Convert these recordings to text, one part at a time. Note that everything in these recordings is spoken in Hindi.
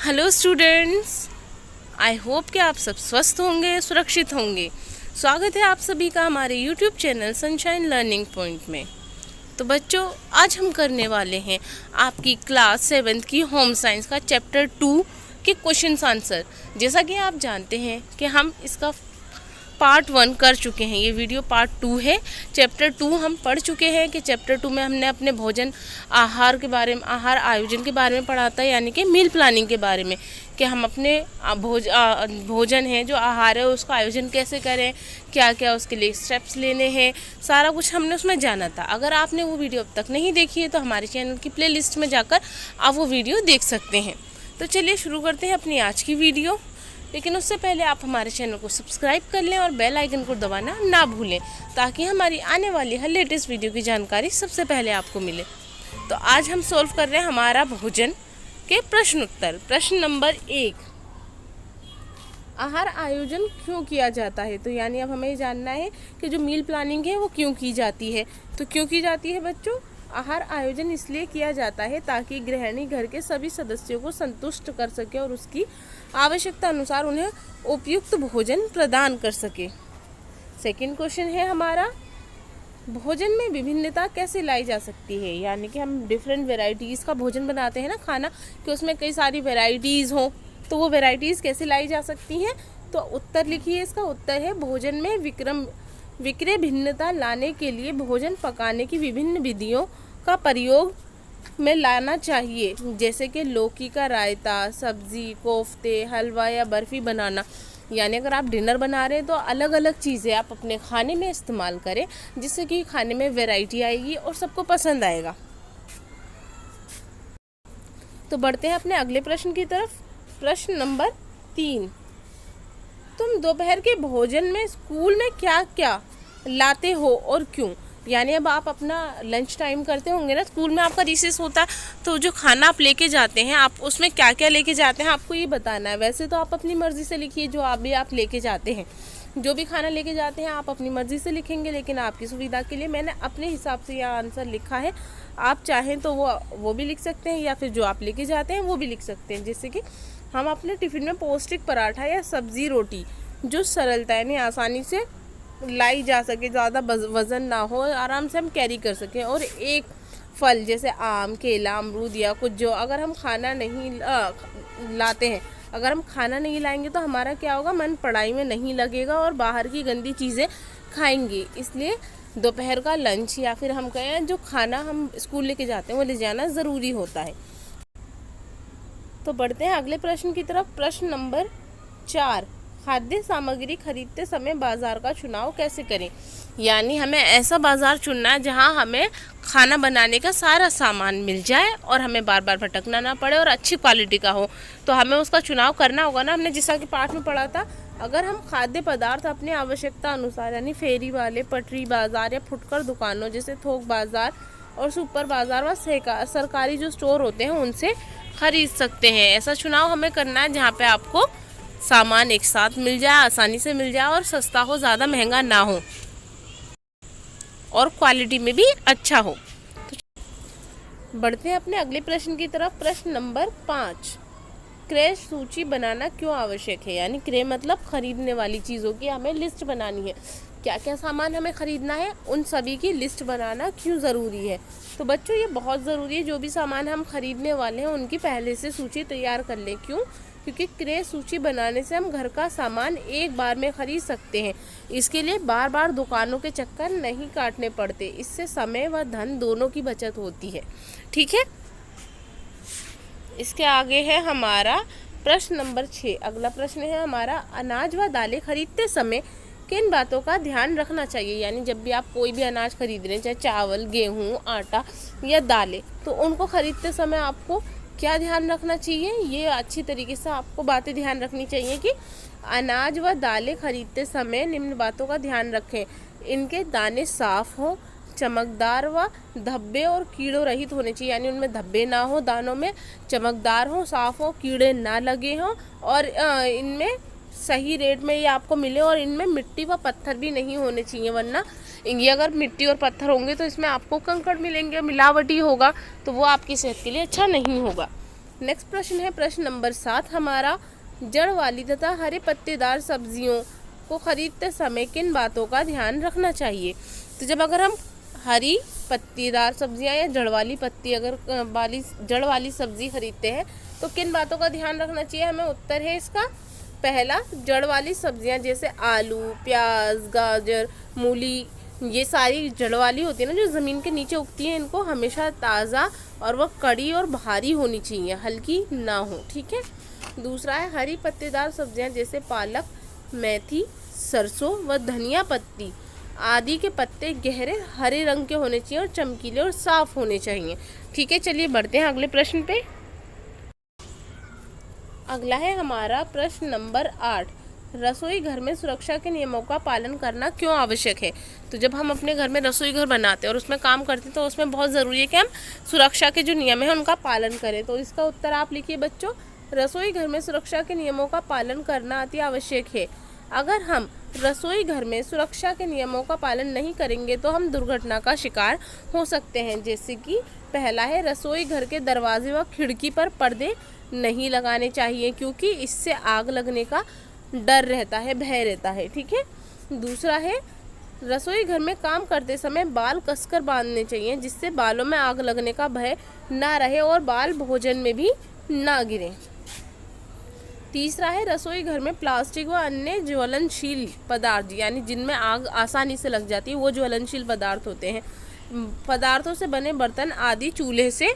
हेलो स्टूडेंट्स, आई होप कि आप सब स्वस्थ होंगे, सुरक्षित होंगे। स्वागत है आप सभी का हमारे YouTube channel sunshine learning point में। तो बच्चों, आज हम करने वाले हैं आपकी क्लास 7 की होम साइंस का चैप्टर 2 के क्वेश्चंस आंसर। जैसा कि आप जानते हैं कि हम इसका पार्ट 1 कर चुके हैं, ये वीडियो पार्ट 2 है। चैप्टर 2 हम पढ़ चुके हैं कि चैप्टर 2 में हमने अपने भोजन आहार के बारे में, आहार आयोजन के बारे में पढ़ा था, यानी कि मील प्लानिंग के बारे में कि हम अपने भोजन है जो आहार है उसका आयोजन कैसे करें, क्या क्या उसके लिए स्टेप्स लेने हैं, सारा कुछ हमने उसमें जाना था। अगर आपने वो वीडियो अब तक नहीं देखी है तो हमारे चैनल की प्लेलिस्ट में जाकर आप वो वीडियो देख सकते हैं। तो चलिए शुरू करते हैं अपनी आज की वीडियो। लेकिन उससे पहले आप हमारे चैनल को सब्सक्राइब कर लें और बेल आइकन को दबाना ना भूलें, ताकि हमारी आने वाली हर लेटेस्ट वीडियो की जानकारी सबसे पहले आपको मिले। तो आज हम सॉल्व कर रहे हैं हमारा भोजन के प्रश्न उत्तर। प्रश्न नंबर 1, आहार आयोजन क्यों किया जाता है? तो यानी अब हमें जानना है कि जो मील प्लानिंग है वो क्यों की जाती है। तो क्यों की जाती है बच्चों? आहार आयोजन इसलिए किया जाता है ताकि गृहिणी घर के सभी सदस्यों को संतुष्ट कर सके और उसकी आवश्यकता अनुसार उन्हें उपयुक्त भोजन प्रदान कर सके। सेकंड क्वेश्चन है हमारा, भोजन में विभिन्नता कैसे लाई जा सकती है? यानी कि हम डिफरेंट वेराइटीज़ का भोजन बनाते हैं ना, खाना कि उसमें कई सारी वेराइटीज़ हों, तो वो वेराइटीज़ कैसे लाई जा सकती हैं? तो उत्तर लिखिए। इसका उत्तर है, भोजन में विक्रय भिन्नता लाने के लिए भोजन पकाने की विभिन्न विधियों का प्रयोग में लाना चाहिए, जैसे कि लौकी का रायता, सब्जी, कोफ्ते, हलवा या बर्फ़ी बनाना। यानी अगर आप डिनर बना रहे हैं तो अलग अलग चीज़ें आप अपने खाने में इस्तेमाल करें, जिससे कि खाने में वैरायटी आएगी और सबको पसंद आएगा। तो बढ़ते हैं अपने अगले प्रश्न की तरफ। प्रश्न नंबर 3, तुम दोपहर के भोजन में स्कूल में क्या क्या लाते हो और क्यों? यानी अब आप अपना लंच टाइम करते होंगे ना, स्कूल में आपका रिसेस होता है, तो जो खाना आप लेके जाते हैं आप उसमें क्या क्या लेके जाते हैं आपको ये बताना है। वैसे तो आप अपनी मर्ज़ी से लिखिए, जो आप लेके जाते हैं, जो भी खाना लेके जाते हैं आप अपनी मर्ज़ी से लिखेंगे, लेकिन आपकी सुविधा के लिए मैंने अपने हिसाब से यह आंसर लिखा है। आप चाहें तो वो भी लिख सकते हैं, या फिर जो आप लेके जाते हैं वो भी लिख सकते हैं। जैसे कि हम अपने टिफ़िन में पौष्टिक पराठा या सब्ज़ी रोटी जो सरलता यानी आसानी से लाई जा सके, ज़्यादा वज़न ना हो, आराम से हम कैरी कर सकें, और एक फल जैसे आम, केला, अमरूद या कुछ जो अगर हम खाना नहीं लाते हैं, अगर हम खाना नहीं लाएंगे तो हमारा क्या होगा, मन पढ़ाई में नहीं लगेगा और बाहर की गंदी चीज़ें खाएंगे। इसलिए दोपहर का लंच या फिर हम कहें जो खाना हम स्कूल लेके जाते हैं वो ले जाना ज़रूरी होता है। तो बढ़ते हैं अगले प्रश्न की तरफ। प्रश्न नंबर 4, खाद्य सामग्री खरीदते समय बाजार का चुनाव कैसे करें? यानी हमें ऐसा बाजार चुनना है जहां हमें खाना बनाने का सारा सामान मिल जाए और हमें बार बार भटकना ना पड़े और अच्छी क्वालिटी का हो। तो हमें उसका चुनाव करना होगा ना। हमने जैसा कि पाठ में पढ़ा था, अगर हम खाद्य पदार्थ अपनी आवश्यकता अनुसार यानी फेरी वाले, पटरी बाजार या फुटकर दुकानों जैसे थोक बाजार और सुपर बाजार व सरकारी जो स्टोर होते हैं उनसे खरीद सकते हैं। ऐसा चुनाव हमें करना है जहाँ पे आपको सामान एक साथ मिल जाए, आसानी से मिल जाए और सस्ता हो, ज़्यादा महंगा ना हो और क्वालिटी में भी अच्छा हो। तो बढ़ते हैं अपने अगले प्रश्न की तरफ। प्रश्न नंबर 5, क्रय सूची बनाना क्यों आवश्यक है? यानी क्रय मतलब खरीदने वाली चीज़ों की हमें लिस्ट बनानी है, क्या क्या सामान हमें ख़रीदना है, उन सभी की लिस्ट बनाना क्यों ज़रूरी है? तो बच्चों ये बहुत ज़रूरी है, जो भी सामान हम खरीदने वाले हैं उनकी पहले से सूची तैयार कर लें। क्यों? क्योंकि क्रय सूची बनाने से हम घर का सामान एक बार में ख़रीद सकते हैं। इसके लिए बार बार दुकानों के चक्कर नहीं काटने पड़ते। इससे समय व धन दोनों की बचत होती है। ठीक है, इसके आगे है हमारा प्रश्न नंबर 6। अगला प्रश्न है हमारा, अनाज व दालें खरीदते समय किन बातों का ध्यान रखना चाहिए? यानी जब भी आप कोई भी अनाज खरीद रहे हैं, चाहे चावल, गेहूँ, आटा या दालें, तो उनको खरीदते समय आपको क्या ध्यान रखना चाहिए? ये अच्छी तरीके से आपको बातें ध्यान रखनी चाहिए कि अनाज व दालें खरीदते समय निम्न बातों का ध्यान रखें। इनके दाने साफ हों, चमकदार व धब्बे और कीड़ों रहित होने चाहिए, यानी उनमें धब्बे ना हो, दानों में चमकदार हो, साफ हो, कीड़े ना लगे हों, और इनमें सही रेट में ये आपको मिले, और इनमें मिट्टी व पत्थर भी नहीं होने चाहिए, वरना ये अगर मिट्टी और पत्थर होंगे तो इसमें आपको कंकड़ मिलेंगे, मिलावटी होगा, तो वो आपकी सेहत के लिए अच्छा नहीं होगा। नेक्स्ट प्रश्न है प्रश्न नंबर 7 हमारा, जड़ वाली तथा हरे पत्तेदार सब्जियों को खरीदते समय किन बातों का ध्यान रखना चाहिए। तो जब अगर हम हरी पत्तीदार सब्जियां या जड़ वाली जड़ वाली सब्जी खरीदते हैं तो किन बातों का ध्यान रखना चाहिए हमें। उत्तर है इसका पहला, जड़ वाली सब्जियां जैसे आलू, प्याज, गाजर, मूली, ये सारी जड़ वाली होती है ना, जो ज़मीन के नीचे उगती है, इनको हमेशा ताज़ा और वह कड़ी और भारी होनी चाहिए, हल्की ना हो। ठीक है। दूसरा है हरी पत्तेदार सब्जियां जैसे पालक, मेथी, सरसों व धनिया पत्ती आदि के पत्ते गहरे हरे रंग के होने चाहिए और चमकीले और साफ होने चाहिए। ठीक है, चलिए बढ़ते हैं अगले प्रश्न पे। अगला है हमारा प्रश्न नंबर 8, रसोई घर में सुरक्षा के नियमों का पालन करना क्यों आवश्यक है। तो जब हम अपने घर में रसोई घर बनाते हैं और उसमें काम करते हैं तो उसमें बहुत ज़रूरी है कि हम सुरक्षा के जो नियम हैं उनका पालन करें। तो इसका उत्तर आप लिखिए बच्चों, रसोई घर में सुरक्षा के नियमों का पालन करना अति आवश्यक है। अगर हम रसोई घर में सुरक्षा के नियमों का पालन नहीं करेंगे तो हम दुर्घटना का शिकार हो सकते हैं। जैसे कि पहला है, रसोई घर के दरवाजे व खिड़की पर पर्दे नहीं लगाने चाहिए क्योंकि इससे आग लगने का डर रहता है, भय रहता है। ठीक है। दूसरा है, रसोई घर में काम करते समय बाल कसकर बांधने चाहिए जिससे बालों में आग लगने का भय ना रहे और बाल भोजन में भी ना गिरे। तीसरा है, रसोई घर में प्लास्टिक व अन्य ज्वलनशील पदार्थ यानी जिनमें आग आसानी से लग जाती है वो ज्वलनशील पदार्थ होते हैं, पदार्थों से बने बर्तन आदि चूल्हे से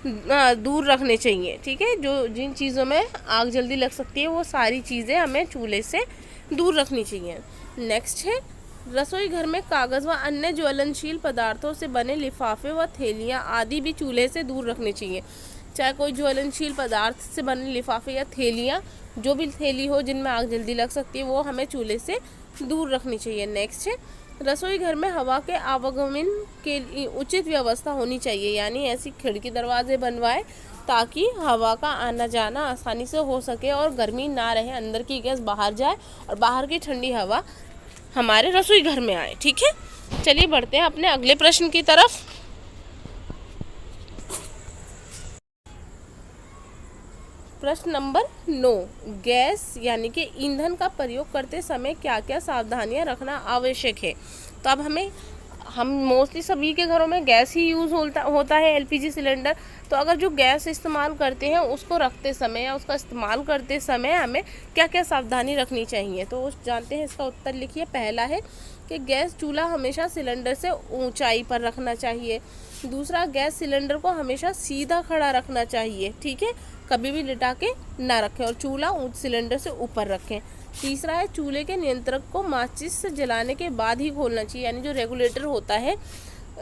दूर रखने चाहिए। ठीक है। जो जिन चीज़ों में आग जल्दी लग सकती है वो सारी चीज़ें हमें चूल्हे से दूर रखनी चाहिए। नेक्स्ट है, रसोई घर में कागज़ व अन्य ज्वलनशील पदार्थों से बने लिफाफे व थैलियाँ आदि भी चूल्हे से दूर रखने चाहिए। चाहे कोई ज्वलनशील पदार्थ से बने लिफाफे या थैलियाँ, जो भी थैली हो जिनमें आग जल्दी लग सकती है वो हमें चूल्हे से दूर रखनी चाहिए। नेक्स्ट है, रसोई घर में हवा के आवागमन के लिए उचित व्यवस्था होनी चाहिए, यानी ऐसी खिड़की दरवाजे बनवाए ताकि हवा का आना जाना आसानी से हो सके और गर्मी ना रहे, अंदर की गैस बाहर जाए और बाहर की ठंडी हवा हमारे रसोई घर में आए। ठीक है। चलिए बढ़ते हैं अपने अगले प्रश्न की तरफ। प्रश्न नंबर 9, गैस यानी कि ईंधन का प्रयोग करते समय क्या क्या सावधानियां रखना आवश्यक है। तो अब हम मोस्टली सभी के घरों में गैस ही यूज़ होता है, एलपीजी सिलेंडर। तो अगर जो गैस इस्तेमाल करते हैं उसको रखते समय या उसका इस्तेमाल करते समय हमें क्या क्या सावधानी रखनी चाहिए, तो जानते हैं। इसका उत्तर लिखिए। पहला है कि गैस चूल्हा हमेशा सिलेंडर से ऊंचाई पर रखना चाहिए। दूसरा, गैस सिलेंडर को हमेशा सीधा खड़ा रखना चाहिए। ठीक है, कभी भी लिटा के ना रखें और चूल्हा सिलेंडर से ऊपर रखें। तीसरा है, चूल्हे के नियंत्रक को माचिस से जलाने के बाद ही खोलना चाहिए, यानी जो रेगुलेटर होता है,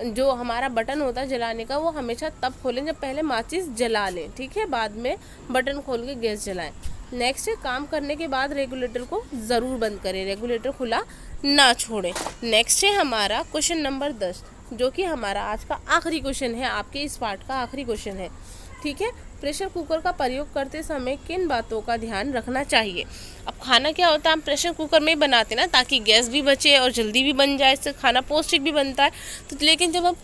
जो हमारा बटन होता है जलाने का, वो हमेशा तब खोलें जब पहले माचिस जला लें। ठीक है, बाद में बटन खोल के गैस जलाएं। नेक्स्ट है, काम करने के बाद रेगुलेटर को ज़रूर बंद करें, रेगुलेटर खुला ना छोड़ें। नेक्स्ट है हमारा क्वेश्चन नंबर 10, जो कि हमारा आज का आखिरी क्वेश्चन है, आपके इस पार्ट का आखिरी क्वेश्चन है। ठीक है। प्रेशर कुकर का प्रयोग करते समय किन बातों का ध्यान रखना चाहिए। अब खाना क्या होता है, हम प्रेशर कुकर में ही बनाते ना, ताकि गैस भी बचे और जल्दी भी बन जाए, इससे खाना पौष्टिक भी बनता है। तो लेकिन जब हम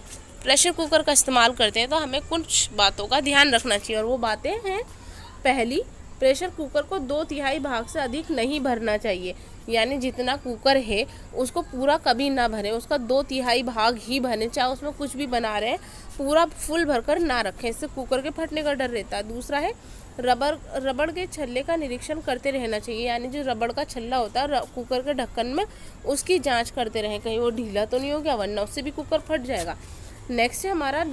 प्रेशर कुकर का इस्तेमाल करते हैं तो हमें कुछ बातों का ध्यान रखना चाहिए और वो बातें हैं, पहली, प्रेशर कुकर को 2/3 भाग से अधिक नहीं भरना चाहिए, यानी जितना कुकर है उसको पूरा कभी ना भरें, उसका 2/3 भाग ही भरें। चाहे उसमें कुछ भी बना रहे हैं पूरा फुल भरकर ना रखें, इससे कुकर के फटने का डर रहता है। दूसरा है, रबड़ के छल्ले का निरीक्षण करते रहना चाहिए, यानी जो रबड़ का छल्ला होता है कुकर के ढक्कन में, उसकी जांच करते रहें कहीं वो ढीला तो नहीं हो गया, वरना उससे भी कुकर फट जाएगा। नेक्स्ट है हमारा,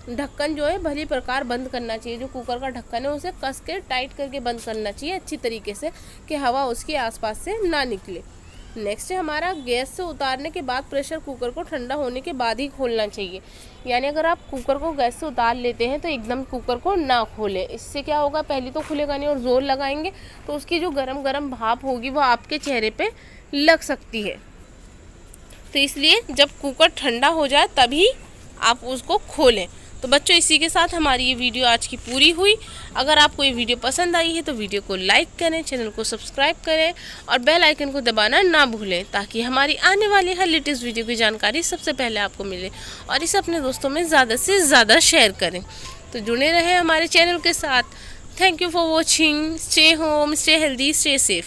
ढक्कन जो है भली प्रकार बंद करना चाहिए, जो कुकर का ढक्कन है उसे कस के टाइट करके बंद करना चाहिए अच्छी तरीके से, कि हवा उसके आसपास से ना निकले। नेक्स्ट है हमारा, गैस से उतारने के बाद प्रेशर कुकर को ठंडा होने के बाद ही खोलना चाहिए, यानी अगर आप कुकर को गैस से उतार लेते हैं तो एकदम कुकर को ना खोलें, इससे क्या होगा, पहले तो खुलेगा नहीं और ज़ोर लगाएंगे तो उसकी जो गरम गरम भाप होगी वो आपके चेहरे पे लग सकती है। तो इसलिए जब कुकर ठंडा हो जाए तभी आप उसको खोलें। तो बच्चों, इसी के साथ हमारी ये वीडियो आज की पूरी हुई। अगर आपको ये वीडियो पसंद आई है तो वीडियो को लाइक करें, चैनल को सब्सक्राइब करें और बेल आइकन को दबाना ना भूलें, ताकि हमारी आने वाली हर लेटेस्ट वीडियो की जानकारी सबसे पहले आपको मिले। और इसे अपने दोस्तों में ज़्यादा से ज़्यादा शेयर करें। तो जुड़े रहें हमारे चैनल के साथ। Thank you for watching. Stay home, stay healthy, stay safe.